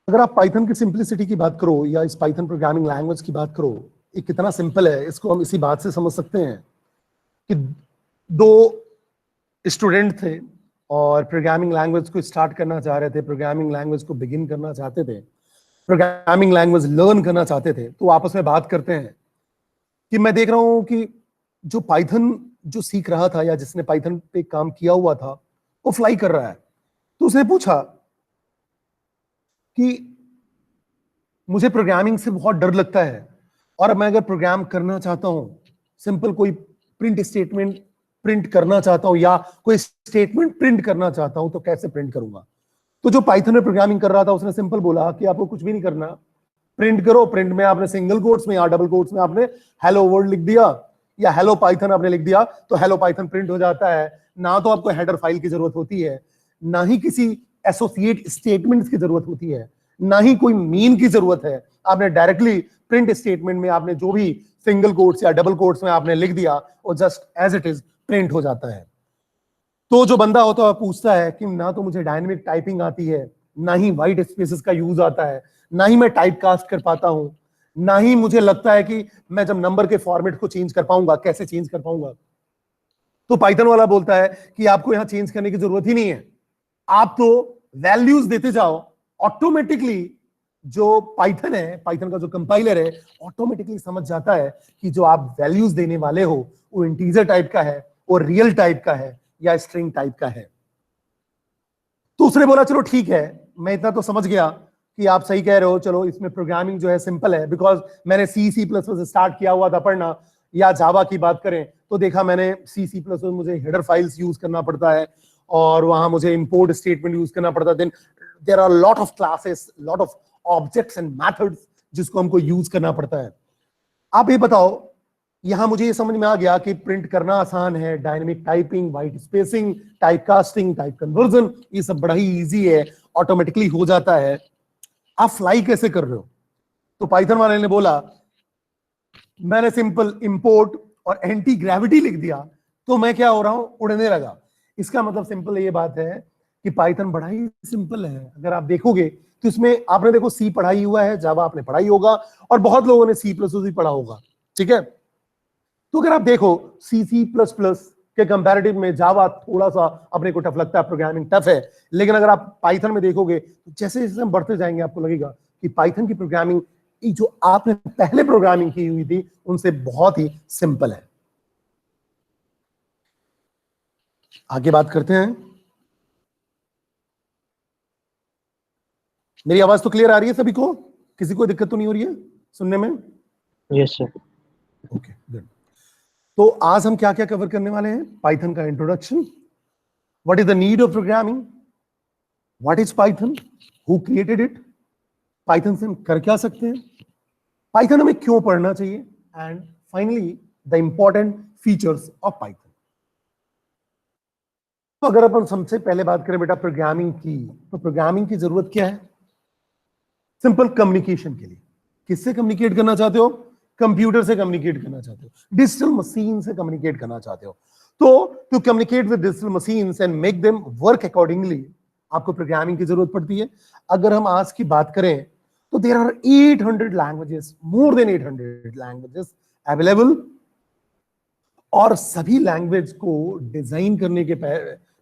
अगर आप पाइथन की सिंपलिसिटी की बात करो या इस पाइथन प्रोग्रामिंग लैंग्वेज की बात करो, ये कितना सिंपल है इसको हम इसी बात से समझ सकते हैं कि दो स्टूडेंट थे और प्रोग्रामिंग लैंग्वेज को स्टार्ट करना चाह रहे थे, प्रोग्रामिंग लैंग्वेज को बिगिन करना चाहते थे, प्रोग्रामिंग लैंग्वेज लर्न करना चाहते थे। तो आपस में बात करते हैं कि मैं देख रहा हूं कि जो पाइथन जो सीख रहा था या जिसने पाइथन पे काम किया हुआ था वो फ्लाई कर रहा है। तो उसने पूछा कि मुझे प्रोग्रामिंग से बहुत डर लगता है और मैं अगर प्रोग्राम करना चाहता हूं, सिंपल कोई प्रिंट स्टेटमेंट प्रिंट करना चाहता हूं या कोई स्टेटमेंट प्रिंट करना चाहता हूं, तो कैसे प्रिंट करूंगा। तो जो पाइथन में प्रोग्रामिंग कर रहा था उसने सिंपल बोला कि आपको कुछ भी नहीं करना, प्रिंट करो। प्रिंट में आपने सिंगल कोट्स में या डबल कोट्स में आपने हेलो वर्ल्ड लिख दिया या हेलो पाइथन आपने लिख दिया, तो हेलो पाइथन प्रिंट हो जाता है। ना तो आपको हेडर फाइल की जरूरत होती है, ना ही किसी एसोसिएट स्टेटमेंट्स की जरूरत होती है, ना ही कोई मीन की जरूरत है। आपने डायरेक्टली प्रिंट स्टेटमेंट में आपने जो भी सिंगल कोट्स या डबल कोट्स में आपने लिख दिया, वो just as it is print हो जाता है। तो जो बंदा होता है पूछता है कि ना तो मुझे डायनेमिक टाइपिंग आती है, ना ही व्हाइट स्पेसेस का यूज आता है, ना ही मैं टाइप कास्ट कर पाता हूं, ना ही मुझे लगता है कि मैं जब नंबर के फॉर्मेट को चेंज कर पाऊंगा, कैसे चेंज कर पाऊंगा। तो पाइथन वाला बोलता है कि आपको यहां चेंज करने की जरूरत ही नहीं है, आप तो वैल्यूज देते जाओ, ऑटोमेटिकली जो पाइथन है, पाइथन का जो कंपाइलर है, ऑटोमेटिकली समझ जाता है कि जो आप वैल्यूज देने वाले हो वो इंटीजर टाइप का है, वो रियल टाइप का है या स्ट्रिंग टाइप का है। तो उसने बोला चलो ठीक है, मैं इतना तो समझ गया कि आप सही कह रहे हो, चलो इसमें प्रोग्रामिंग जो है सिंपल है, बिकॉज मैंने सी प्लस प्लस स्टार्ट किया हुआ था पढ़ना। या जावा की बात करें तो देखा मैंने सी प्लस प्लस मुझे हेडर फाइल्स यूज करना पड़ता है और वहां मुझे इंपोर्ट स्टेटमेंट यूज करना पड़ता है। Then there are lot of classes, lot of objects and methods जिसको हमको यूज करना पड़ता है। आप ये बताओ, यहां मुझे ये समझ में आ गया कि प्रिंट करना आसान है, dynamic typing, white spacing, type casting, type conversion, ये सब बड़ा ही इजी है, ऑटोमेटिकली हो जाता है। आप फ्लाई कैसे कर रहे हो? तो पाइथन वाले ने बोला मैंने सिंपल इंपोर्ट और एंटी ग्रेविटी लिख दिया तो मैं क्या हो रहा हूं, उड़ने लगा। इसका मतलब सिंपल ये बात है कि पाइथन बड़ा ही सिंपल है। अगर आप देखोगे तो इसमें आपने देखो सी पढ़ाई हुआ है, जावा आपने पढ़ाई होगा और बहुत लोगों ने सी प्लस भी पढ़ा होगा, ठीक है। तो अगर आप देखो सी प्लस प्लस के कंपैरेटिव में जावा थोड़ा सा अपने को टफ लगता है, प्रोग्रामिंग टफ है। लेकिन अगर आप पाइथन में देखोगे तो जैसे जैसे हम बढ़ते जाएंगे आपको लगेगा कि पाइथन की प्रोग्रामिंग जो आपने पहले प्रोग्रामिंग की हुई थी उनसे बहुत ही सिंपल है। आगे बात करते हैं। मेरी आवाज तो क्लियर आ रही है सभी को? किसी को दिक्कत तो नहीं हो रही है सुनने में? Yes sir. Okay good. तो आज हम क्या क्या कवर करने वाले हैं? पाइथन का introduction, what is the need of programming, what is Python, who created it, Python से हम कर क्या सकते हैं, पाइथन हमें क्यों पढ़ना चाहिए, and finally the important features of Python. तो अगर अपन सबसे पहले बात करें बेटा प्रोग्रामिंग की, तो प्रोग्रामिंग की जरूरत क्या है? सिंपल कम्युनिकेशन के लिए। किससे कम्युनिकेट करना चाहते हो? कंप्यूटर से कम्युनिकेट करना चाहते हो, डिजिटल मशीन से कम्युनिकेट करना चाहते हो। तो to communicate with digital machines and make them work accordingly आपको प्रोग्रामिंग की जरूरत पड़ती है। अगर हम आज की बात करें तो there are 800 languages, more than 800 languages available, और सभी लैंग्वेज को डिजाइन करने के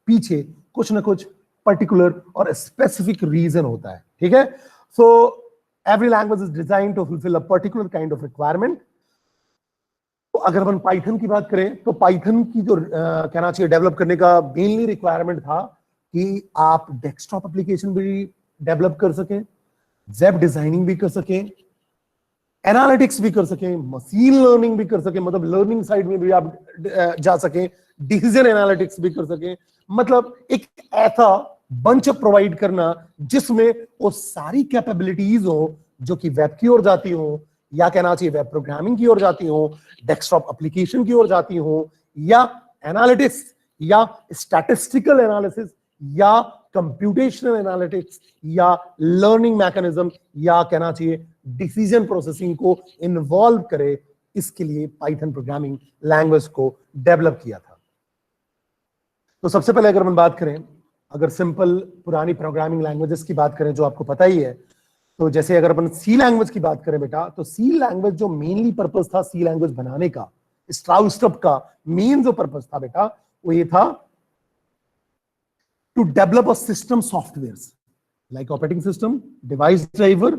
पीछे कुछ ना कुछ पर्टिकुलर और स्पेसिफिक रीजन होता है, ठीक है। So every language is design to fulfil a particular kind of requirement. तो अगर अपन पाइथन की बात करें तो पाइथन की जो कहना चाहिए डेवलप करने का मेनली रिक्वायरमेंट था कि आप डेस्कटॉप एप्लीकेशन भी डेवलप कर सकें, वेब डिजाइनिंग भी कर सकें, एनालिटिक्स भी कर सकें, मशीन लर्निंग भी कर सकें, मतलब लर्निंग साइड में भी आप जा सकें, डिसीजन एनालिटिक्स भी कर सकें। मतलब एक ऐसा बंच प्रोवाइड करना जिसमें वो सारी कैपेबिलिटीज हो जो कि वेब की ओर जाती हो, या कहना चाहिए वेब प्रोग्रामिंग की ओर जाती हो, डेस्कटॉप एप्लीकेशन की ओर जाती हो, या एनालिटिक्स या स्टैटिस्टिकल एनालिसिस या कंप्यूटेशनल एनालिटिक्स या लर्निंग मैकेनिज्म या कहना चाहिए डिसीजन प्रोसेसिंग को इन्वॉल्व करे। इसके लिए पाइथन प्रोग्रामिंग लैंग्वेज को डेवलप किया था। तो सबसे पहले अगर हम बात करें, अगर सिंपल पुरानी प्रोग्रामिंग लैंग्वेजेस की बात करें जो आपको पता ही है, तो जैसे अगर अपन सी लैंग्वेज की बात करें बेटा, तो सी लैंग्वेज जो मेनली पर्पस था सी लैंग्वेज बनाने का, स्ट्राउस का मेन जो पर्पस था बेटा, वो ये था to develop a system software like operating system, device driver,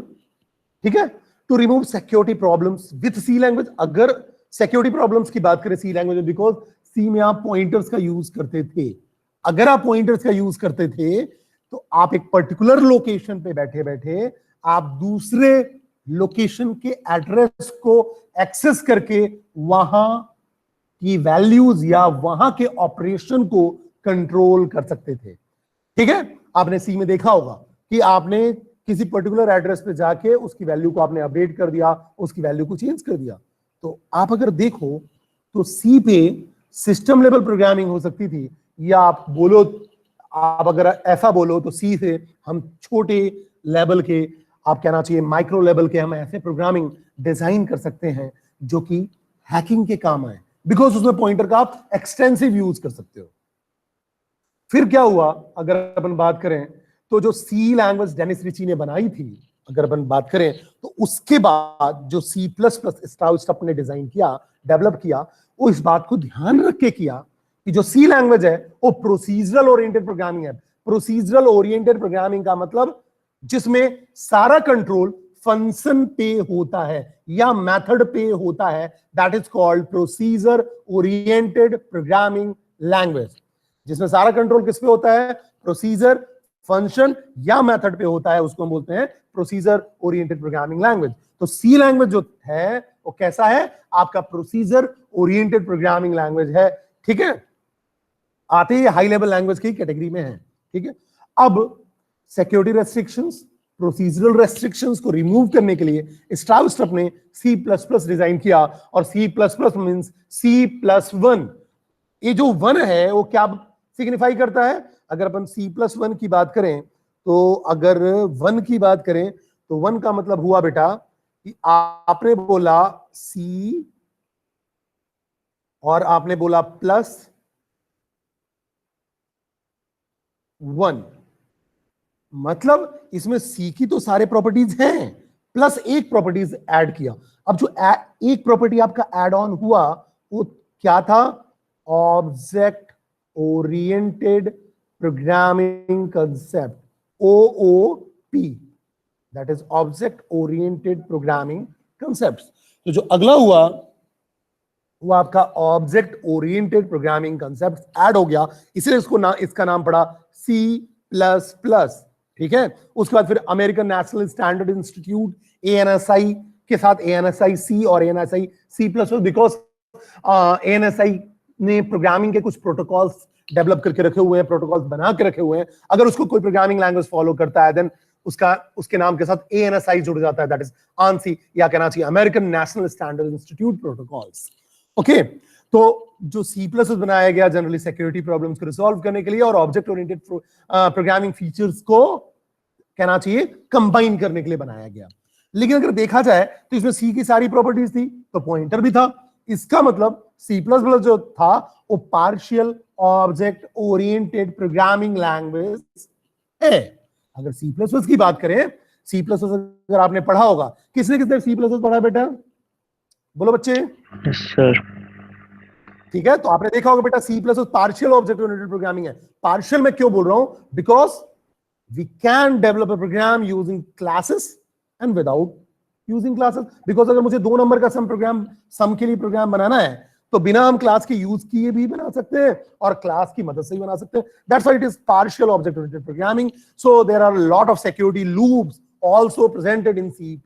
ठीक है, to remove security problems with C language. अगर सिक्योरिटी प्रॉब्लम्स की बात करें सी लैंग्वेज में, बिकॉज सी में आप पॉइंटर्स का यूज करते थे। अगर आप पॉइंटर्स का यूज करते थे तो आप एक पर्टिकुलर लोकेशन पे बैठे बैठे आप दूसरे लोकेशन के एड्रेस को एक्सेस करके वहां की वैल्यूज या वहां के ऑपरेशन को कंट्रोल कर सकते थे। ठीक है, आपने सी में देखा होगा कि आपने किसी पर्टिकुलर एड्रेस पे जाके उसकी वैल्यू को आपने अपडेट कर दिया, उसकी वैल्यू को चेंज कर दिया। तो आप अगर देखो तो सी पे सिस्टम लेवल प्रोग्रामिंग हो सकती थी, या आप बोलो, आप अगर ऐसा बोलो तो सी से हम छोटे लेवल के, आप कहना चाहिए माइक्रो लेवल के, हम ऐसे प्रोग्रामिंग डिजाइन कर सकते हैं जो कि हैकिंग के काम आए, बिकॉज उसमें पॉइंटर का आप एक्सटेंसिव यूज कर सकते हो। फिर क्या हुआ, अगर अपन बात करें तो जो सी लैंग्वेज डेनिस रिची ने बनाई थी, अगर अपन बात करें तो उसके बाद जो सी प्लस प्लस स्ट्राउस ने डिजाइन किया, डेवलप किया, वो इस बात को ध्यान रख के किया कि जो सी लैंग्वेज है वो प्रोसीजरल ओरिएंटेड प्रोग्रामिंग है। प्रोसीजरल ओरिएंटेड प्रोग्रामिंग का मतलब जिसमें सारा कंट्रोल फंक्शन पे होता है या मेथड पे होता है, that is called procedure oriented programming language. जिसमें सारा कंट्रोल किस पे होता है, प्रोसीजर, फंक्शन या मेथड पे होता है, उसको हम बोलते हैं प्रोसीजर ओरिएंटेड प्रोग्रामिंग लैंग्वेज। तो सी लैंग्वेज जो है वो कैसा है, आपका प्रोसीजर ओरिएंटेड प्रोग्रामिंग लैंग्वेज है। ठीक है, आते ही हाई लेवल लैंग्वेज की कैटेगरी में है। ठीक है, अब सिक्योरिटी रेस्ट्रिक्शंस, प्रोसीजरल रेस्ट्रिक्शंस को रिमूव करने के लिए स्ट्राउस ने सी प्लस प्लस डिजाइन किया, और C plus plus means C plus one. ये जो वन है वो क्या सिग्निफाई करता है, अगर अपन सी प्लस वन की बात करें, तो अगर वन की बात करें तो वन का मतलब हुआ बेटा कि आपने बोला सी और आपने बोला प्लस वन, मतलब इसमें सी की तो सारे प्रॉपर्टीज हैं, प्लस एक प्रॉपर्टीज ऐड किया। अब जो एक प्रॉपर्टी आपका ऐड ऑन हुआ वो क्या था, object oriented programming concept, OOP, that is object oriented programming concept. तो जो अगला हुआ वो आपका object oriented programming concept add हो गया, इसलिए इसका नाम पड़ा सी प्लस प्लस। ठीक है, उसके बाद फिर American national standard institute ANSI के साथ ANSI C और ANSI C plus plus, because ANSI ने प्रोग्रामिंग के कुछ प्रोटोकॉल्स डेवलप करके रखे हुए हैं, प्रोटोकॉल्स बना के रखे हुए हैं। अगर उसको कोई प्रोग्रामिंग लैंग्वेज फॉलो करता है देन उसके नाम के साथ ANSI जुड़ जाता है, दैट इज ANSI, या कहना चाहिए American national standard institute protocols. Okay, तो जो सी प्लस बनाया गया जनरली सिक्योरिटी प्रॉब्लम्स को रिजॉल्व करने के लिए और ऑब्जेक्ट ओरिएंटेड प्रोग्रामिंग फीचर्स को कहना चाहिए कंबाइन करने के लिए बनाया गया। लेकिन अगर देखा जाए तो इसमें सी की सारी प्रॉपर्टीज थी, तो पॉइंटर भी था, इसका मतलब सी प्लस प्लस जो था वो partial object oriented programming language है। अगर सी प्लस प्लस की बात करें, सी प्लस प्लस अगर आपने पढ़ा होगा, किसने किसने सी प्लस प्लस पढ़ा बेटा, बोलो बच्चे। सर ठीक है, तो आपने देखा होगा बेटा C plus partial object oriented programming है। पार्शियल मैं क्यों बोल रहा हूं, because we can develop a program using classes and without using classes. Because अगर मुझे 2 नंबर का सम के लिए प्रोग्राम बनाना है तो बिना हम क्लास के यूज किए भी बना सकते हैं और क्लास की मदद से भी बना सकते हैं। That's why it is partial object oriented programming. So there are lot of security loops also presented in C++.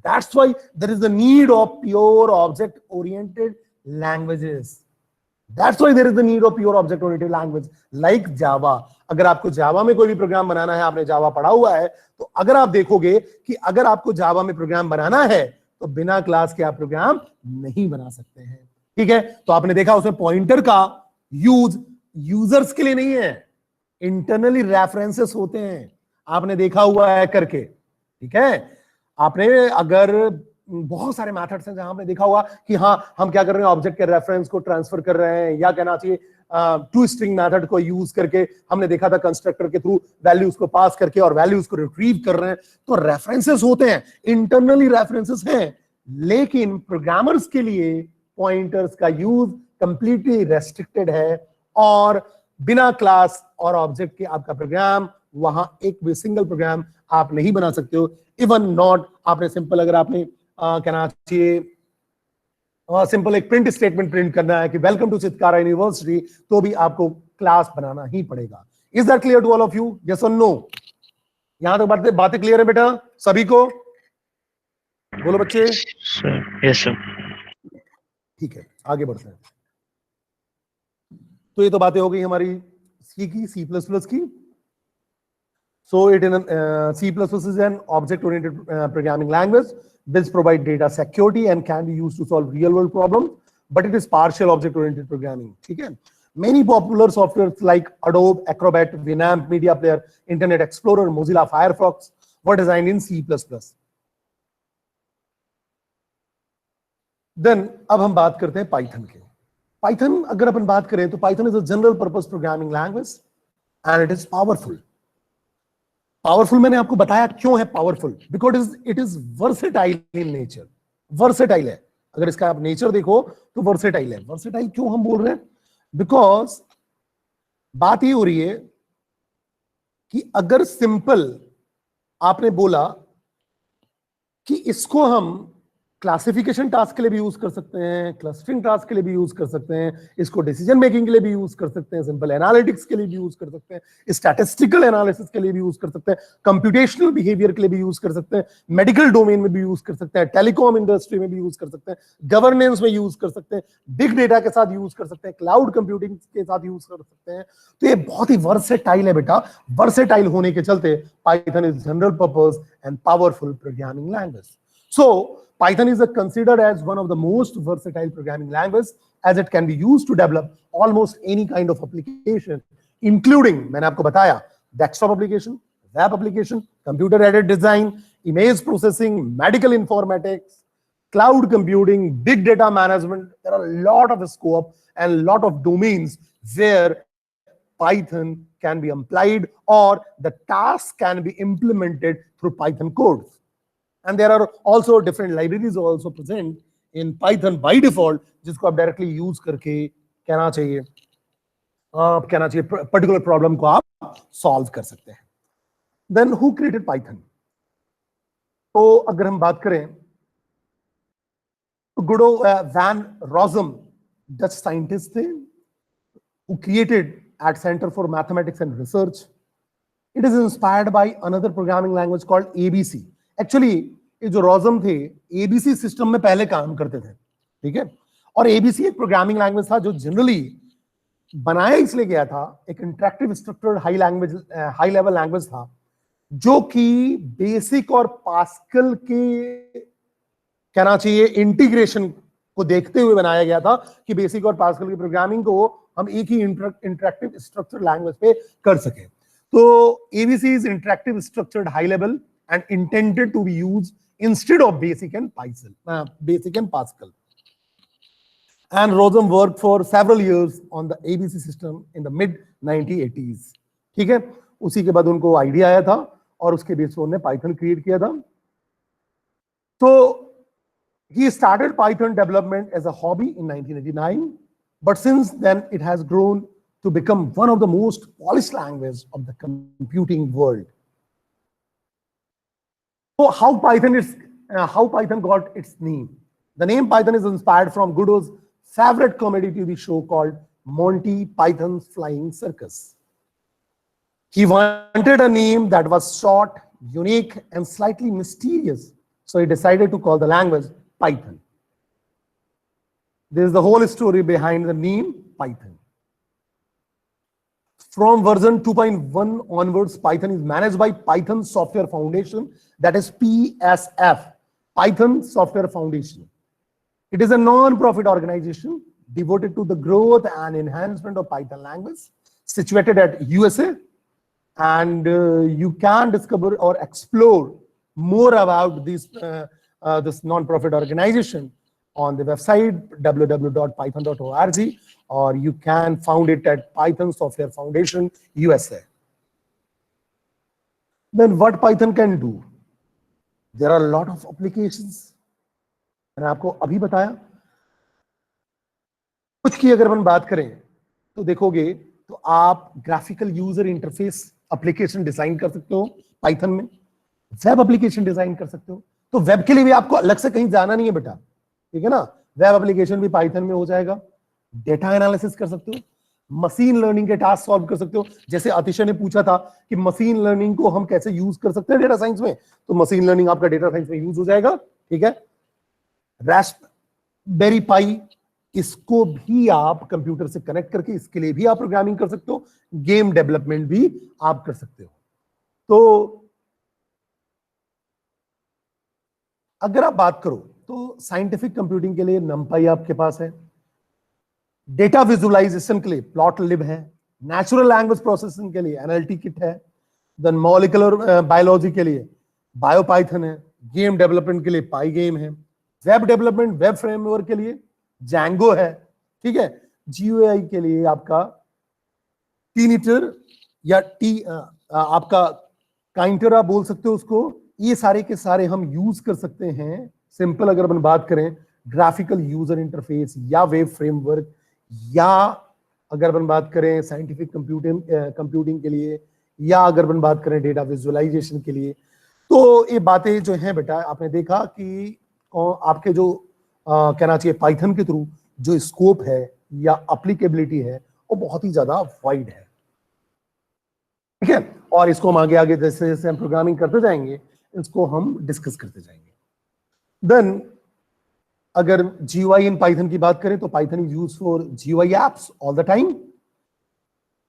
That's why there is the need of pure object oriented languages. That's why there is the need of pure object oriented language like Java. अगर आपको जावा में कोई भी programme बनाना है, आपने जावा पढ़ा हुआ है, तो अगर आप देखोगे कि अगर आपको जावा में प्रोग्राम बनाना है तो बिना क्लास के आप प्रोग्राम नहीं बना सकते हैं। ठीक है, तो आपने देखा उसमें पॉइंटर का यूज यूजर्स के लिए नहीं है, इंटरनली रेफरेंसेस होते हैं, आपने देखा हुआ है करके। ठीक है, आपने अगर बहुत सारे मेथड्स हैं जहां आपने देखा होगा कि हाँ हम क्या कर रहे हैं, ऑब्जेक्ट के रेफरेंस को ट्रांसफर कर रहे हैं, या कहना चाहिए टू स्ट्रिंग मेथड को यूज करके हमने देखा था कंस्ट्रक्टर के थ्रू वैल्यूज को पास करके और वैल्यूज को रिट्रीव कर रहे हैं। तो रेफरेंसेस होते हैं, इंटरनली रेफरेंसेस हैं, लेकिन प्रोग्रामर्स के लिए पॉइंटर्स का यूज कंप्लीटली रेस्ट्रिक्टेड है और बिना क्लास और ऑब्जेक्ट के आपका प्रोग्राम, वहां एक भी सिंगल प्रोग्राम आप नहीं बना सकते हो। इवन नॉट आपने सिंपल, अगर आपने कहना चाहिए सिंपल एक प्रिंट स्टेटमेंट प्रिंट करना है कि वेलकम टू चित्कारा यूनिवर्सिटी, तो भी आपको क्लास बनाना ही पड़ेगा। Is that clear to all of you? Yes और नो? यहां तक बातें क्लियर है बेटा सभी को? बोलो बच्चे। Yes sir. ठीक है, आगे बढ़ते हैं। तो ये तो बातें हो गई हमारी सी प्लस प्लस की। So it in C++ is an object-oriented programming language which provide data security and can be used to solve real-world problems, but it is partial object-oriented programming. ठीक है? Many popular softwares like Adobe Acrobat, Winamp, Media Player, Internet Explorer, Mozilla Firefox were designed in C++. Then अब हम बात करते हैं Python के। Python अगर अपन बात करें तो Python is a general-purpose programming language and it is powerful. Powerful मैंने आपको बताया क्यों है powerful, because it is versatile in nature. Versatile है, अगर इसका आप नेचर देखो तो वर्सेटाइल है। वर्सेटाइल क्यों हम बोल रहे हैं? बिकॉज बात ये हो रही है कि अगर सिंपल आपने बोला कि इसको हम क्लासिफिकेशन टास्क के लिए भी यूज कर सकते हैं, क्लस्टरिंग टास्क के लिए भी यूज कर सकते हैं, इसको डिसीजन मेकिंग के लिए भी यूज कर सकते हैं, सिंपल एनालिटिक्स के लिए भी यूज कर सकते हैं, स्टैटिस्टिकल एनालिसिस के लिए भी यूज कर सकते हैं, कंप्यूटेशनल बिहेवियर के लिए भी यूज कर सकते हैं, मेडिकल डोमेन में भी यूज कर सकते हैं, टेलीकॉम इंडस्ट्री में भी यूज कर सकते हैं, गवर्नेंस में यूज कर सकते हैं, बिग डेटा के साथ यूज कर सकते हैं, क्लाउड कंप्यूटिंग के साथ यूज कर सकते हैं। तो ये बहुत ही वर्सेटाइल है बेटा। वर्सेटाइल होने के चलते Python is general purpose and powerful programming language. So Python is considered as one of the most versatile programming languages as it can be used to develop almost any kind of application, including, मैंने आपको बताया, desktop application, web application, computer aided design, image processing, medical informatics, cloud computing, big data management. There are a lot of scope and lot of domains where Python can be applied or the task can be implemented through Python code. And there are also different libraries also present in Python by default, जिसको आप directly use करके कहना चाहिए particular problem को आप solve कर सकते हैं। Then who created Python? तो अगर हम बात करें तो Guido van Rossum, Dutch scientist थे, who created at Center for Mathematics and Research. It is inspired by another programming language called ABC. Actually ये जो रोजम थे एबीसी सिस्टम में पहले काम करते थे, ठीक है? और एबीसी एक प्रोग्रामिंग लैंग्वेज था जो जनरली बनाया इसलिए गया था, एक interactive structured high level language था जो कि बेसिक और पास्कल के कहना चाहिए इंटीग्रेशन को देखते हुए बनाया गया था कि बेसिक और पास्कल की प्रोग्रामिंग को हम एक ही इंटरेक्टिव स्ट्रक्चर्ड लैंग्वेज पे कर सके। तो ABC is interactive structured high level and intended to be used instead of basic and Pascal. And Rossum worked for several years on the ABC system in the mid 1980s. ठीक है? उसी के बाद उनको आइडिया आया था और उसके बेस पर उन्होंने पाइथन क्रिएट किया था। तो he started Python development as a hobby in 1989, but since then it has grown to become one of the most polished languages of the computing world. So how Python got its name? The name Python is inspired from Guido's favorite comedy TV show called Monty Python's Flying Circus. He wanted a name that was short, unique, and slightly mysterious, so he decided to call the language Python. This is the whole story behind the name Python. From version 2.1 onwards, Python is managed by Python Software Foundation, that is PSF, Python Software Foundation. It is a non-profit organization devoted to the growth and enhancement of Python language, situated at USA, and you can discover or explore more about this non-profit organization on the website www.python.org, or you can find it at Python Software Foundation USA. Then what Python can do? There are a lot of applications. मैंने आपको अभी बताया। कुछ की अगर हम बात करें तो देखोगे तो आप graphical user interface application design कर सकते हो पाइथन में, वेब एप्लीकेशन डिजाइन कर सकते हो। तो वेब के लिए भी आपको अलग से कहीं जाना नहीं है बेटा, ठीक है ना। वेब एप्लीकेशन भी पाइथन में हो जाएगा। डेटा एनालिसिस कर सकते हो, मशीन लर्निंग के टास्क सॉल्व कर सकते हो। जैसे अतिशय ने पूछा था कि मशीन लर्निंग को हम कैसे यूज कर सकते हैं डेटा साइंस में, तो मशीन लर्निंग आपका डेटा साइंस में यूज हो जाएगा, ठीक है। रास्पबेरी पाई, इसको भी आप कंप्यूटर से कनेक्ट करके इसके लिए भी आप प्रोग्रामिंग कर सकते हो, गेम डेवलपमेंट भी आप कर सकते हो। तो अगर आप बात करो तो साइंटिफिक कंप्यूटिंग के लिए नमपाई आपके पास है, डेटा विजुअलाइजेशन के लिए प्लॉटलिब है, नेचुरल लैंग्वेज प्रोसेसिंग के लिए एनएलटीकिट है, देन मॉलिक्यूलर बायोलॉजी के लिए बायोपाइथन है, गेम डेवलपमेंट के लिए पाईगेम है, वेब डेवलपमेंट वेब फ्रेमवर्क के लिए जैंगो है, ठीक है। जीयूआई के लिए आपका टीनिटर या आपका काइंटरा बोल सकते हो उसको। ये सारे के सारे हम यूज कर सकते हैं। सिंपल अगर अपन बात करें ग्राफिकल यूजर इंटरफेस या वेब फ्रेमवर्क, या अगर अपन बात करें साइंटिफिक कंप्यूटिंग के लिए, या अगर अपन बात करें डेटा विजुअलाइजेशन के लिए। तो ये बातें जो हैं बेटा आपने देखा कि आपके जो कहना चाहिए पाइथन के थ्रू जो स्कोप है या अप्लीकेबिलिटी है वो बहुत ही ज्यादा वाइड है, ठीक है। और इसको हम आगे आगे जैसे जैसे हम प्रोग्रामिंग करते जाएंगे इसको हम डिस्कस करते जाएंगे। देन अगर GUI इन पाइथन की बात करें तो Python is use for GUI apps all the time.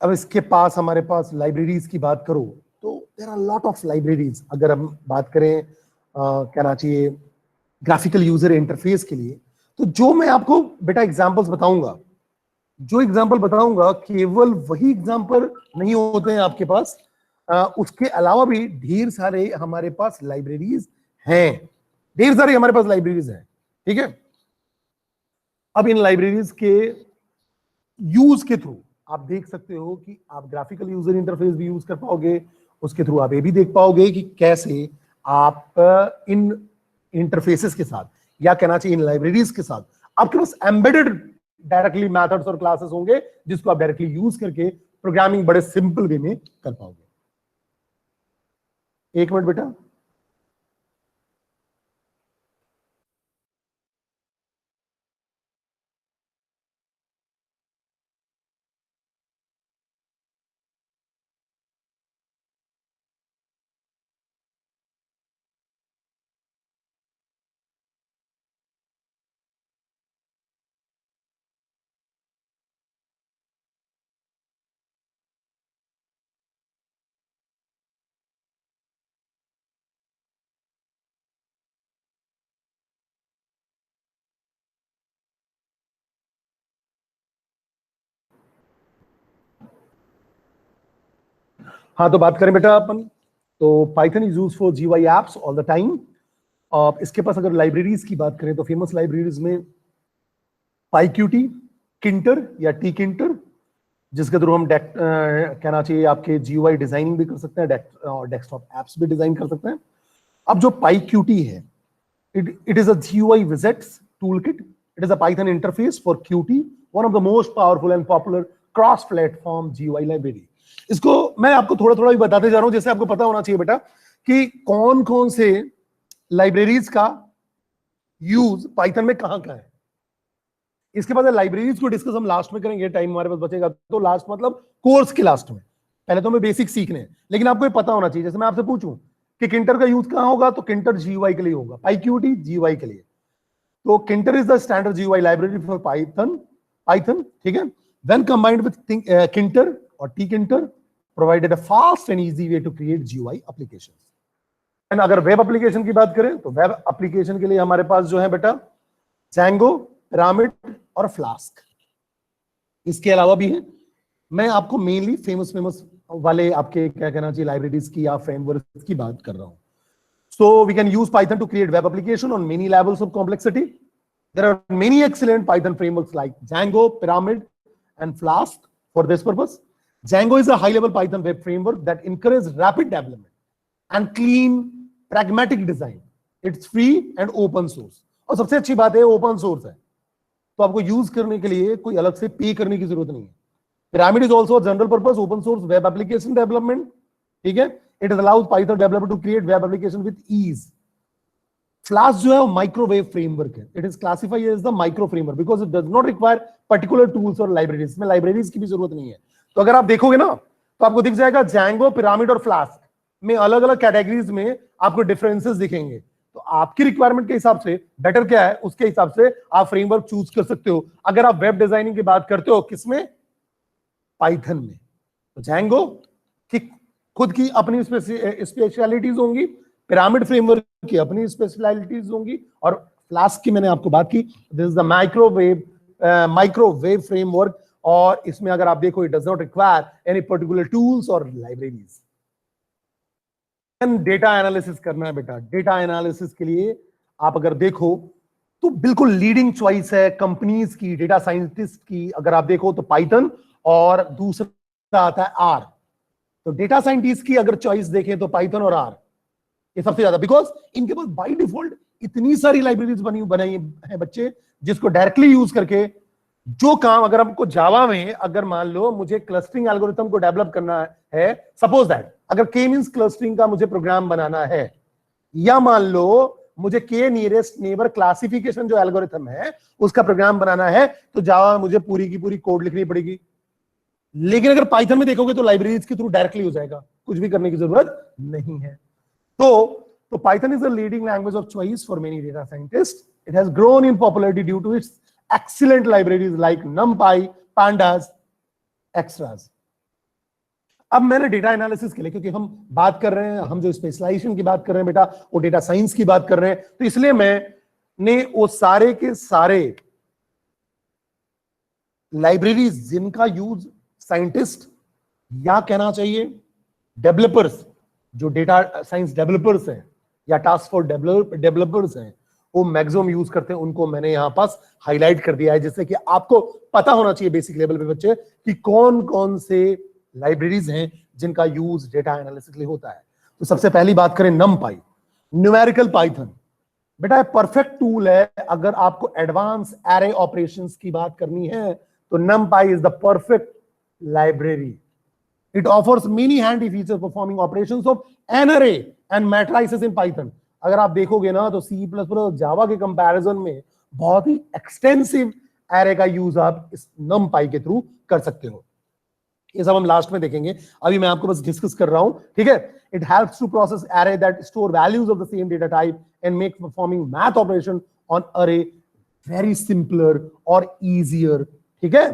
अब इसके पास हमारे पास लाइब्रेरीज की बात करो तो there are lot of libraries. अगर हम बात करें कहना चाहिए ग्राफिकल यूजर इंटरफेस के लिए, तो जो मैं आपको बेटा एग्जांपल्स बताऊंगा, जो एग्जांपल बताऊंगा केवल वही एग्जांपल नहीं होते हैं आपके पास, उसके अलावा भी ढेर सारे हमारे पास लाइब्रेरीज हैं, ढेर सारे हमारे पास लाइब्रेरीज हैं, ठीक है। अब इन लाइब्रेरीज के यूज के थ्रू आप देख सकते हो कि आप ग्राफिकल यूजर इंटरफेस भी यूज कर पाओगे, उसके थ्रू आप ये भी देख पाओगे कि कैसे आप इन इंटरफेसेस के साथ या कहना चाहिए इन लाइब्रेरीज के साथ आपके पास एम्बेडेड डायरेक्टली मेथड्स और क्लासेस होंगे जिसको आप डायरेक्टली यूज करके प्रोग्रामिंग बड़े सिंपल वे में कर पाओगे। एक मिनट बेटा, हाँ तो बात करें बेटा अपन, तो Python is use for GUI apps all the time. इसके पास अगर लाइब्रेरीज की बात करें तो फेमस लाइब्रेरीज में पाईक्यूटी, किंटर या टी किंटर, जिसके थ्रू हम कहना चाहिए आपके GUI डिजाइनिंग भी कर सकते हैं और डेस्कटॉप एप्स भी डिजाइन कर सकते हैं। अब जो पाईक्यूटी है, it is a GUI widgets toolkit. It is a Python interface for Qt, one of the most powerful and popular cross-platform GUI library. इसको मैं आपको थोड़ा थोड़ा भी बताते जा रहा हूं, जैसे आपको पता होना चाहिए बेटा कि कौन कौन से लाइब्रेरीज का यूज पाइथन में कहां है। इसके बाद लाइब्रेरीज को डिस्कस हम लास्ट में करेंगे, टाइम हमारे पास बचेगा तो लास्ट मतलब कोर्स के लास्ट में। पहले तो हमें बेसिक सीखने हैं, लेकिन आपको ये पता होना चाहिए। जैसे मैं आपसे पूछूं कि किंटर का यूज कहां होगा, तो किंटर GUI के लिए होगा, पाईक्यूटी GUI के लिए। तो Tkinter is the standard GUI library for Python, ठीक है। Then combined with Kinter or tkinter provided a fast and easy way to create GUI applications. And अगर वेब एप्लीकेशन की बात करें तो वेब एप्लीकेशन के लिए हमारे पास जो है बेटा Django, Pyramid और Flask। इसके अलावा भी है, मैं आपको मेनली फेमस वाले आपके क्या कहना चाहिए लाइब्रेरीज की या फ्रेमवर्क की बात कर रहा हूं। So we can use Python to create web application on many levels of complexity. There are many excellent Python frameworks like Django, Pyramid, and Flask for this purpose. Django is a high-level Python web framework that encourages rapid development and clean, pragmatic design. It's free and open source. और सबसे अच्छी बात है open source है, तो आपको use करने के लिए कोई अलग से पे करने की जरूरत नहीं है. Pyramid is also a general purpose open source web application development. ठीक है, it allows Python developer to create web application with ease. Flask जो है वो माइक्रोवेव फ्रेमवर्क है. It is classified as the micro framework because it does not require particular tools or libraries. इसमें libraries की भी जरूरत नहीं है. तो अगर आप देखोगे ना तो आपको दिख जाएगा Django, Pyramid और Flask में अलग अलग कैटेगरीज में आपको डिफरेंसेस दिखेंगे. तो आपकी रिक्वायरमेंट के हिसाब से बेटर क्या है उसके हिसाब से आप फ्रेमवर्क चूज कर सकते हो. अगर आप वेब डिजाइनिंग की बात करते हो किसमें, पाइथन में, तो Django की खुद की अपनी स्पेशलिटीज होंगी, पिरामिड फ्रेमवर्क की अपनी स्पेशलिटीज होंगी, और फ्लास्क की मैंने आपको बात की. This is the microwave framework, और इसमें अगर आप देखो it does not require any particular tools और लाइब्रेरीज. डेटा एनालिसिस करना है बेटा. डेटा एनालिसिस के लिए आप अगर देखो तो बिल्कुल लीडिंग चॉइस है कंपनीज की, डेटा साइंटिस्ट की. अगर आप देखो तो पाइथन और दूसरा आता है आर. तो डेटा साइंटिस्ट की अगर चॉइस देखें तो पाइथन और आर ये सबसे ज्यादा, बिकॉज इनके पास बाय डिफॉल्ट इतनी सारी लाइब्रेरीज बनाई है बच्चे, जिसको डायरेक्टली यूज करके जो काम, अगर हमको जावा में अगर मान लो मुझे क्लस्टरिंग एल्गोरिथम को डेवलप करना है, सपोज दैट अगर के मींस क्लस्टरिंग का मुझे प्रोग्राम बनाना है, या मान लो मुझे के नियरेस्ट नेबर क्लासिफिकेशन जो एल्गोरिथम है उसका प्रोग्राम बनाना है, तो जावा में मुझे पूरी की पूरी कोड लिखनी पड़ेगी. लेकिन अगर पाइथन में देखोगे तो लाइब्रेरीज के थ्रू डायरेक्टली हो जाएगा, कुछ भी करने की जरूरत नहीं है. तो Python is the leading language of choice for many data scientist. It has grown in popularity due to its excellent libraries like NumPy, Pandas, Extras. अब मैंने डेटा एनालिसिस के लिए, क्योंकि हम बात कर रहे हैं, हम जो स्पेशलाइजेशन की बात कर रहे हैं बेटा वो डेटा साइंस की बात कर रहे हैं, तो इसलिए मैंने वो सारे के सारे लाइब्रेरीज जिनका यूज साइंटिस्ट या कहना चाहिए डेवलपर्स, जो डेटा साइंस डेवलपर्स हैं या टास्क फोर्स डेवलपर्स हैं, वो मैक्सिमम यूज करते हैं, उनको मैंने यहां पास हाईलाइट कर दिया है, जिससे कि आपको पता होना चाहिए बेसिक लेवल पे बच्चे कि कौन कौन से लाइब्रेरीज हैं जिनका यूज डेटा एनालिसिस के लिए होता है. तो सबसे पहली बात करें NumPy, न्यूमेरिकल पाइथन. बेटा परफेक्ट टूल है अगर आपको एडवांस एरे ऑपरेशंस की बात करनी है, तो NumPy is the perfect library. It offers many handy features performing operations of an array and matrices in Python. अगर आप देखोगे ना तो C++ और जावा के कंपैरिजन में बहुत ही एक्सटेंसिव एरे का यूज आप इस NumPy के थ्रू कर सकते हो. ये सब हम लास्ट में देखेंगे, अभी मैं आपको बस डिस्कस कर रहा हूं. ठीक है, it helps to process array that store values of the same data type and make performing math operation on array very simpler और इजियर. ठीक है,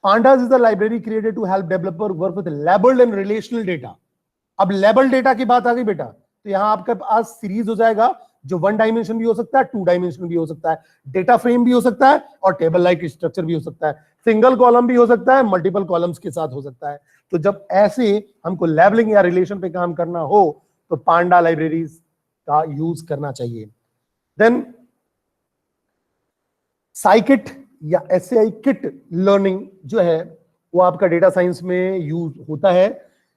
Pandas is the library created to help developer work with labeled and relational data. अब label data की बात आ गई बेटा, तो यहां आपके पास सीरीज हो जाएगा जो 1 डायमेंशन भी हो सकता है, 2 डायमेंशन भी हो सकता है, डेटा फ्रेम भी हो सकता है, और टेबल लाइक स्ट्रक्चर भी हो सकता है, सिंगल कॉलम भी हो सकता है, मल्टीपल कॉलम्स के साथ हो सकता है. तो जब ऐसे हमको लेबलिंग या रिलेशन पे काम करना हो तो पांडा लाइब्रेरीज का यूज करना चाहिए. देन साइकिट या SCI किट लर्निंग जो है वो आपका डेटा साइंस में यूज होता है.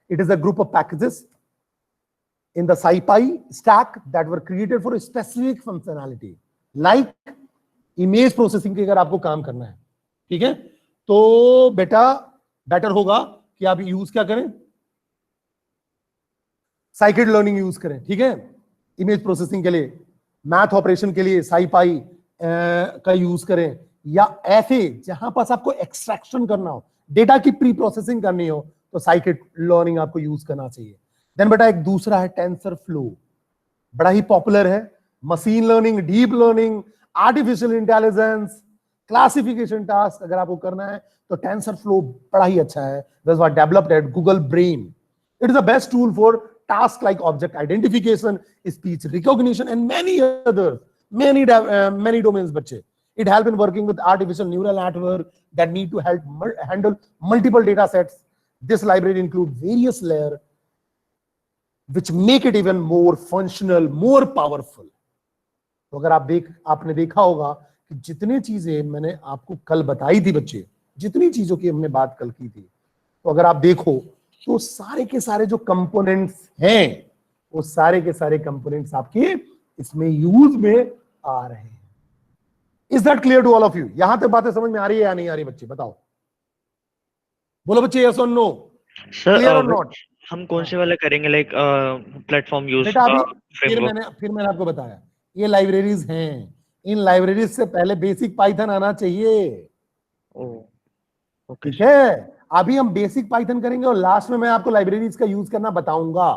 It is a group of packages in the SciPy stack that were created for a specific functionality like image processing की अगर आपको काम करना है. ठीक है, तो बेटा बेटर होगा कि आप यूज क्या करें, साइकिट लर्निंग यूज करें. ठीक है, इमेज प्रोसेसिंग के लिए, मैथ ऑपरेशन के लिए SciPy का यूज करें, या ऐसे जहां पास आपको एक्सट्रैक्शन करना हो, डेटा की प्री प्रोसेसिंग करनी हो, तो साइकिट लर्निंग आपको यूज करना चाहिए. देन बेटा एक दूसरा है टेंसरफ्लो, बड़ा ही पॉपुलर है. Machine learning, deep learning, artificial intelligence, classification task अगर आपको करना है तो टेंसरफ्लो बड़ा ही अच्छा है. This was developed at Google brain. It is the best tool for task like object identification, speech recognition and many other many domains बच्चे. It help in working with artificial neural network that need to handle multiple data sets. This library include various layers which make it even more functional, more powerful. तो अगर आपने देखा होगा कि जितने चीजें मैंने आपको कल बताई थी बच्चे, जितनी चीजों की हमने बात कल की थी, तो अगर आप देखो तो सारे के सारे जो कंपोनेंट्स हैं वो सारे के सारे कंपोनेंट्स आपके इसमें यूज में आ रहे हैं। Is that clear to all of you? यहां तक बातें समझ में आ रही है या नहीं आ रही बच्चे? बताओ, बोलो बच्चे, यस और नो, क्लियर और नॉट? हम कौन से वाला करेंगे, लाइक प्लेटफॉर्म यूज बेटा अभी फ्रेमवर्क? फिर मैंने आपको बताया ये लाइब्रेरीज हैं, इन लाइब्रेरीज से पहले बेसिक पाइथन आना चाहिए। ओके ठीक है, अभी हम बेसिक पाइथन करेंगे और लास्ट में मैं आपको लाइब्रेरीज का यूज करना बताऊंगा।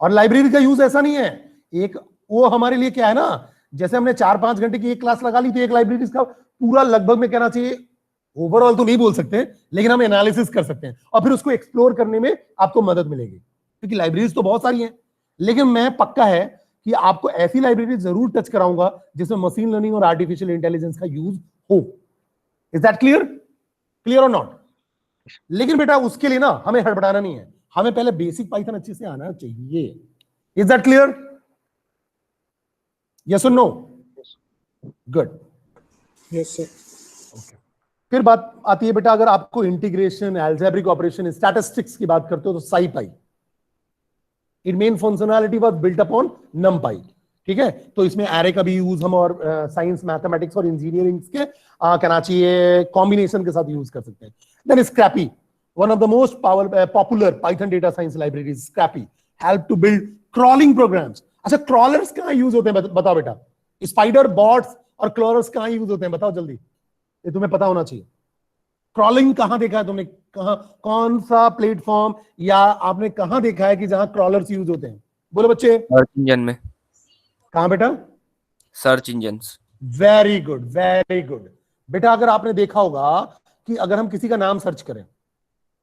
और लाइब्रेरी का यूज ऐसा नहीं है, एक वो हमारे लिए क्या है ना, जैसे हमने 4-5 घंटे की एक क्लास लगा ली तो एक लाइब्रेरीज का पूरा लगभग में कहना चाहिए, ओवरऑल तो नहीं बोल सकते लेकिन हम एनालिसिस कर सकते हैं और फिर उसको एक्सप्लोर करने में आपको मदद मिलेगी, क्योंकि लाइब्रेरीज तो बहुत सारी हैं। लेकिन मैं पक्का है कि आपको ऐसी लाइब्रेरी जरूर टच कराऊंगा जिसमें मशीन लर्निंग और आर्टिफिशियल इंटेलिजेंस का यूज हो। Is that clear? क्लियर और नॉट? लेकिन बेटा उसके लिए ना हमें हड़बड़ाना नहीं है, हमें पहले बेसिक पाइथन अच्छे से आना चाहिए। Is that clear? यस और no? Good, yes sir. Okay. फिर बात आती है बेटा, अगर आपको इंटीग्रेशन, अलजेब्रिक ऑपरेशन, स्टैटिस्टिक्स की बात करते हो तो SciPy, it main functionality was built upon NumPy। ठीक है, तो इसमें एरे का भी यूज हम और साइंस, मैथमेटिक्स और इंजीनियरिंग के कहना चाहिए कॉम्बिनेशन के साथ यूज कर सकते हैं। Then Scrapy, one of the most popular Python data science libraries, Scrapy help to build crawling programs. अच्छा, क्रॉलर्स कहां यूज होते हैं बताओ बेटा? स्पाइडर, बॉट्स और क्रॉलर्स कहां यूज होते हैं बताओ जल्दी, ये तुम्हें पता होना चाहिए। क्रॉलिंग कहां देखा है तुमने? कहां, कौन सा प्लेटफॉर्म या आपने कहां देखा है कि जहां क्रॉलर्स यूज होते हैं? बोलो बच्चे। सर्च इंजन में। कहां बेटा? Search engine. Very good, very good बेटा। अगर आपने देखा होगा कि अगर हम किसी का नाम सर्च करें,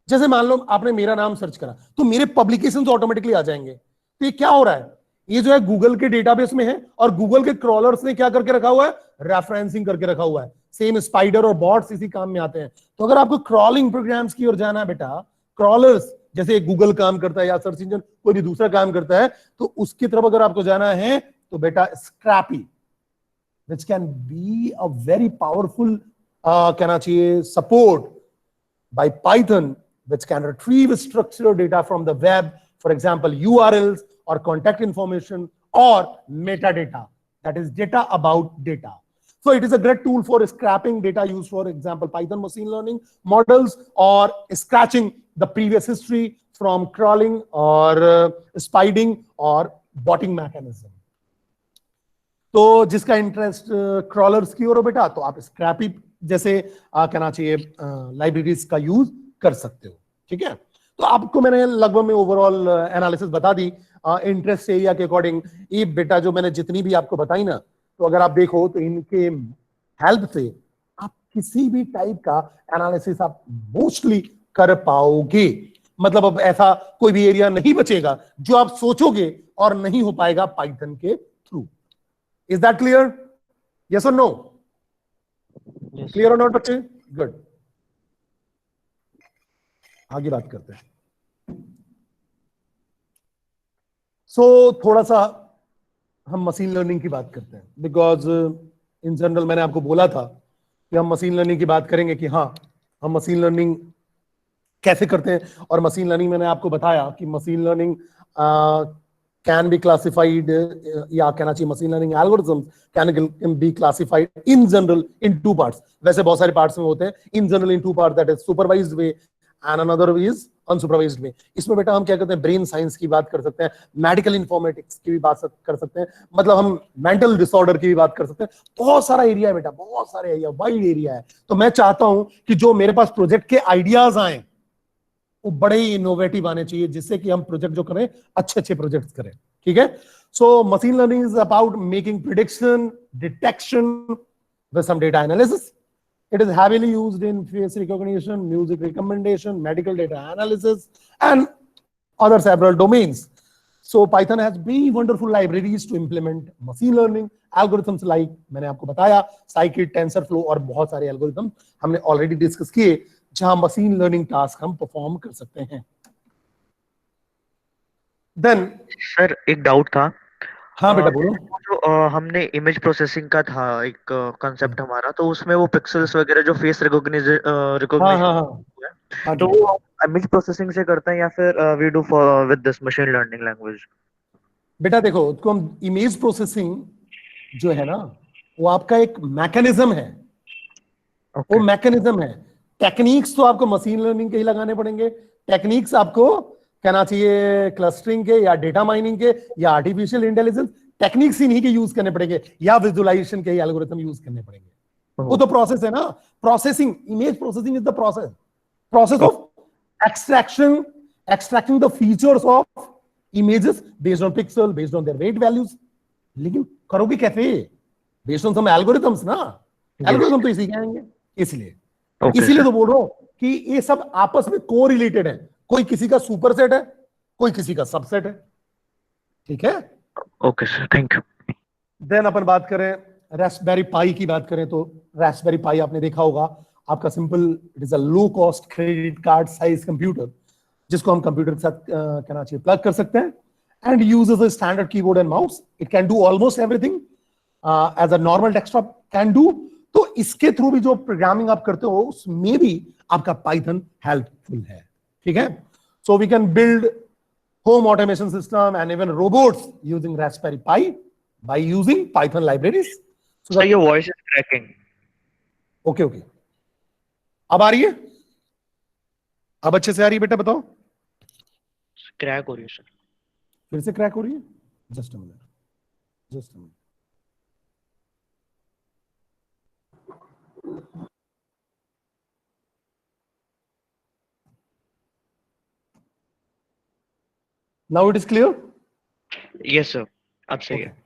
जैसे मान लो आपने मेरा नाम सर्च करा तो मेरे पब्लिकेशंस ऑटोमेटिकली आ जाएंगे। तो ये क्या हो रहा है? ये जो है गूगल के डेटाबेस में है और गूगल के क्रॉलर्स ने क्या करके रखा हुआ है? रेफरेंसिंग करके रखा हुआ है। सेम स्पाइडर और बॉट्स इसी काम में आते हैं। तो अगर आपको क्रॉलिंग प्रोग्राम्स की ओर जाना है बेटा, क्रॉलर्स जैसे गूगल काम करता है या सर्च इंजन कोई भी दूसरा काम करता है, तो उसकी तरफ अगर आपको जाना है तो बेटा scrapie, which can be a very powerful कहना चाहिए support by Python, which can retrieve structured data from the web, for example URLs or contact information or metadata, that is data about data. So it is a great tool for scraping data used, for example Python machine learning models, or scratching the previous history from crawling or spiding or botting mechanism. तो जिसका interest crawlers की ओर हो बेटा, तो आप scrapie जैसे कहना चाहिए लाइब्रेरीज का यूज कर सकते हो। ठीक है, तो आपको मैंने लगभग में ओवरऑल एनालिसिस बता दी इंटरेस्ट एरिया के अकॉर्डिंग। ये बेटा जो मैंने जितनी भी आपको बताई ना, तो अगर आप देखो तो इनके हेल्प से आप किसी भी टाइप का एनालिसिस आप मोस्टली कर पाओगे। मतलब अब ऐसा कोई भी एरिया नहीं बचेगा जो आप सोचोगे और नहीं हो पाएगा पाइथन के through. Is that clear? Yes or no? Yes. Clear or not बच्चे? Good. आगे बात करते हैं। थोड़ा सा हम मशीन लर्निंग की बात करते हैं, बिकॉज इन जनरल मैंने आपको बोला था कि हम मशीन लर्निंग की बात करेंगे, कि हाँ हम मशीन लर्निंग कैसे करते हैं। और मशीन लर्निंग मैंने आपको बताया कि machine learning can be classified, या कहना चाहिए machine learning algorithms can be classified in general in two parts. वैसे बहुत सारे पार्ट्स में होते हैं, in general in two parts, that is supervised way and another is unsupervised way. इसमें बेटा हम क्या करते हैं, ब्रेन साइंस की बात कर सकते हैं, मेडिकल इंफॉर्मेटिक्स की भी बात कर सकते हैं, मतलब हम मेंटल डिसऑर्डर की भी बात कर सकते हैं। बहुत सारा एरिया है बेटा, बहुत सारे एरिया, वाइड एरिया है। तो मैं चाहता हूं कि जो मेरे पास प्रोजेक्ट के आइडियाज आए वो बड़े ही इनोवेटिव आने चाहिए, जिससे कि हम प्रोजेक्ट जो करें अच्छे अच्छे प्रोजेक्ट्स करें। ठीक है, so machine learning is about making prediction, detection with some data analysis. It is heavily used in face recognition, music recommendation, medical data analysis, and other several domains. So Python has very wonderful libraries to implement machine learning algorithms like मैंने आपको बताया scikit, TensorFlow और बहुत सारे algorithm हमने already discuss किए जहां machine learning task हम परफॉर्म कर सकते हैं। देन सर एक डाउट था, हाँ बेटा बोलो। वो जो हमने इमेज प्रोसेसिंग का था एक कंसेप्ट हमारा, तो उसमें वो पिक्सेल्स वगैरह जो फेस हाँ रिकॉग्निशन हाँ हाँ है, हाँ तो जी। वो इमेज प्रोसेसिंग से करते हैं या फिर we do for with this machine learning language? बेटा देखो, उसको हम इमेज प्रोसेसिंग जो है ना, वो आपका एक मैकेनिज्म है। वो ओके। मैकेनिज्म है। टेक्निक्स तो आपको मशीन लर्निंग के ही लगाने पड़ेंगे। टेक्निक्स आपको कहना चाहिए क्लस्टरिंग के या डेटा माइनिंग के या आर्टिफिशियल इंटेलिजेंस, टेक्निक्स ही नहीं के यूज करने पड़ेंगे, या विजुअलाइजेशन के एल्गोरिथम यूज करने पड़ेंगे। वो तो प्रोसेस है ना। Processing, image processing is the process of extraction, extracting the features of images based on pixel, based on their weight values. लेकिन करोगे कैसे? बेस्ड ऑन सम एल्गोरिथम्स ना। यस। एल्गोरिथम तो इसी के आएंगे। इसलिए ओके इसीलिए सर। तो बोल रहा हूं कि ये सब आपस में को रिलेटेड है। कोई किसी का सुपरसेट है, कोई किसी का सबसेट है। ठीक है। Okay sir, thank you. Then अपन बात करें रास्पबेरी पाई की, बात करें तो रास्पबेरी पाई आपने देखा होगा, आपका simple, it is a low cost credit card size computer, जिसको हम कंप्यूटर के साथ कहना चाहिए प्लग कर सकते हैं, and uses a standard keyboard and mouse. It can do almost everything as a normal desktop can do. तो इसके थ्रू भी जो प्रोग्रामिंग आप करते हो उसमें भी आपका पाइथन हेल्पफुल है। ठीक है। So we can build home automation system and even robots using Raspberry Pi by using Python libraries. So sir the ये voice is cracking. okay, okay. अब आ रही है? अब अच्छे से आ रही है बेटा, बताओ। क्रैक हो रही है सर। फिर से क्रैक हो रही है? Just a minute, just a minute. Now it is clear. Yes sir, अब सही ओके। है।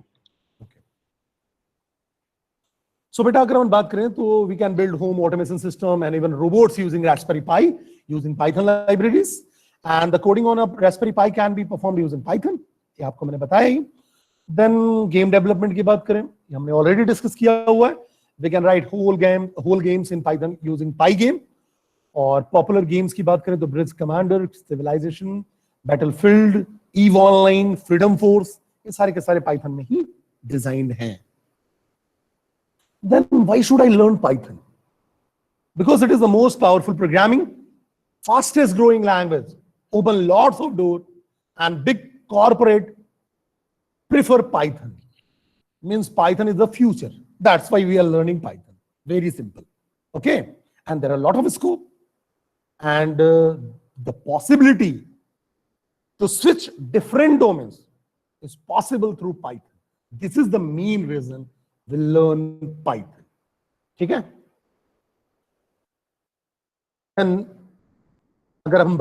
सो बेटा अगर हम बात करें तो we can build home automation system and even robots using Raspberry Pi using Python libraries, and the coding on a Raspberry Pi can be performed using Python. ये आपको मैंने बताया ही। देन गेम डेवलपमेंट की बात करें, ये हमने ऑलरेडी डिस्कस किया हुआ है। We can write whole games in Python using Pygame. और पॉपुलर गेम्स की बात करें तो Bridge Commander, civilization, Battlefield, Eve Online, Freedom Force, ये सारे के सारे पाइथन में ही डिजाइंड हैं। Then why should I learn Python? Because it is the most powerful programming, fastest growing language, open lots of doors, and big corporate prefer Python. Means Python is the future. That's why we are learning Python. Very simple. Okay. And there are a lot of scope and the possibility to switch different domains is possible through Python. This is the main reason we learn Python. ठीक है। अगर हम